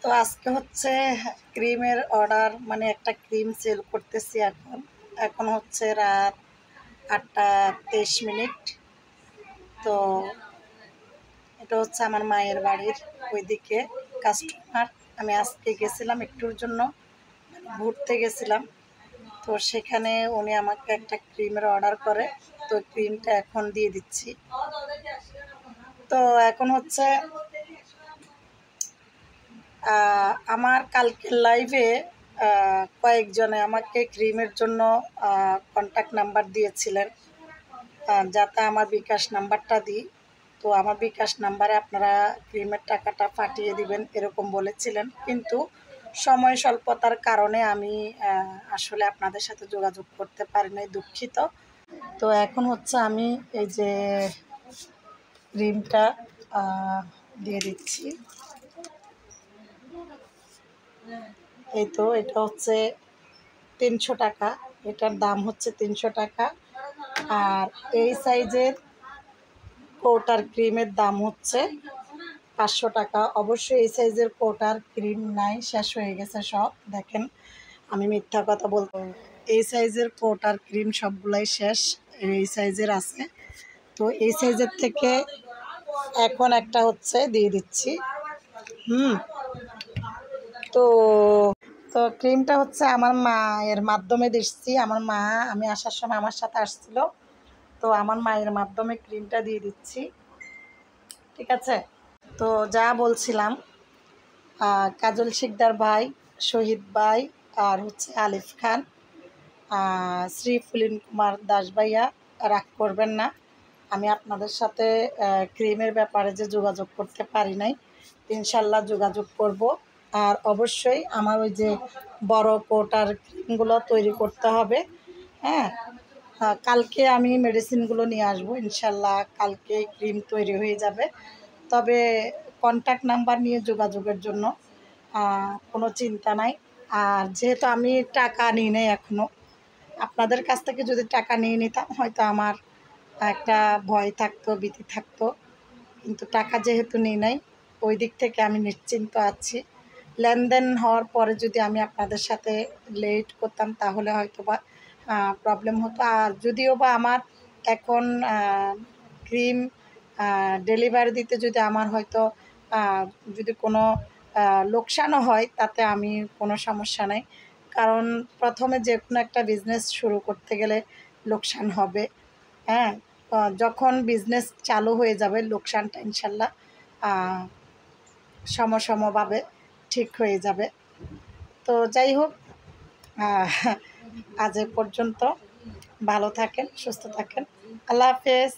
তো আজকে হচ্ছে ক্রিমের অর্ডার, মানে একটা ক্রিম সেল করতেছি। এখন হচ্ছে রাত 8:23। তো এটা হচ্ছে আমার মায়ের বাড়ির ওইদিকে কাস্টমার। আমি আজকে গেছিলাম একটুর জন্য, ঘুরতে গেছিলাম। তো সেখানে উনি আমাকে একটা ক্রিমের অর্ডার করে, তো ক্রিমটা এখন দিয়ে দিচ্ছি। তো এখন হচ্ছে আমার কালকের লাইভে কয়েকজনে আমাকে ক্রিমের জন্য কন্ট্যাক্ট নাম্বার দিয়েছিলেন, যাতে আমার বিকাশ নাম্বারটা দিই। তো আমার বিকাশ নাম্বারে আপনারা ক্রিমের টাকাটা পাঠিয়ে দিবেন এরকম বলেছিলেন, কিন্তু সময় স্বল্পতার কারণে আমি আসলে আপনাদের সাথে যোগাযোগ করতে পারি নাই, দুঃখিত। তো এখন হচ্ছে আমি এই যে ক্রিমটা দিয়ে দিচ্ছি। এই তো এটা হচ্ছে 300 টাকা, এটার দাম হচ্ছে 300 টাকা। আর এই সাইজের কোটার ক্রিমের দাম হচ্ছে 500 টাকা। অবশ্যই এই সাইজের কোটার ক্রিম নাই, শেষ হয়ে গেছে সব। দেখেন, আমি মিথ্যা কথা বলবো, এই সাইজের কোটার ক্রিম সবগুলাই শেষ, এই সাইজের আছে। তো এই সাইজের থেকে এখন একটা হচ্ছে দিয়ে দিচ্ছি। তো তো ক্রিমটা হচ্ছে আমার মায়ের মাধ্যমে দিচ্ছি। আমার মা, আমি আসার সময় আমার সাথে আসছিল, তো আমার মায়ের মাধ্যমে ক্রিমটা দিয়ে দিচ্ছি। ঠিক আছে। তো যা বলছিলাম, কাজল শিকদার ভাই, শহীদ ভাই, আর হচ্ছে আলিফ খান, শ্রী ফুলিন কুমার দাস ভাইয়া, রাগ করবেন না। আমি আপনাদের সাথে ক্রিমের ব্যাপারে যে যোগাযোগ করতে পারি নাই, ইনশাল্লাহ যোগাযোগ করব। আর অবশ্যই আমার ওই যে বড় কোটার ক্রিমগুলো তৈরি করতে হবে। হ্যাঁ, কালকে আমি মেডিসিনগুলো নিয়ে আসবো, ইনশাল্লাহ কালকে ক্রিম তৈরি হয়ে যাবে। তবে কন্ট্যাক্ট নাম্বার নিয়ে যোগাযোগের জন্য কোনো চিন্তা নাই। আর যেহেতু আমি টাকা নিই নাই এখনও, আপনাদের কাছ থেকে যদি টাকা নিয়ে নিতাম হয়তো আমার একটা ভয় থাকতো, ভীতি থাকতো, কিন্তু টাকা যেহেতু নিই নাই, ওই দিক থেকে আমি নিশ্চিন্ত আছি। লেনদেন হওয়ার পরে যদি আমি আপনাদের সাথে লেট করতাম তাহলে হয়তো বা প্রবলেম হতো। আর যদিও বা আমার এখন ক্রিম ডেলিভারি দিতে যদি আমার হয়তো যদি কোনো লোকসানও হয়, তাতে আমি কোনো সমস্যা নাই। কারণ প্রথমে যে কোনো একটা বিজনেস শুরু করতে গেলে লোকসান হবে। হ্যাঁ, যখন বিজনেস চালু হয়ে যাবে লোকসানটা ইনশাল্লাহ সমভাবে ঠিক হয়ে যাবে। তো যাই হোক, আজ এ পর্যন্ত। ভালো থাকেন, সুস্থ থাকেন। আল্লাহ হাফেজ।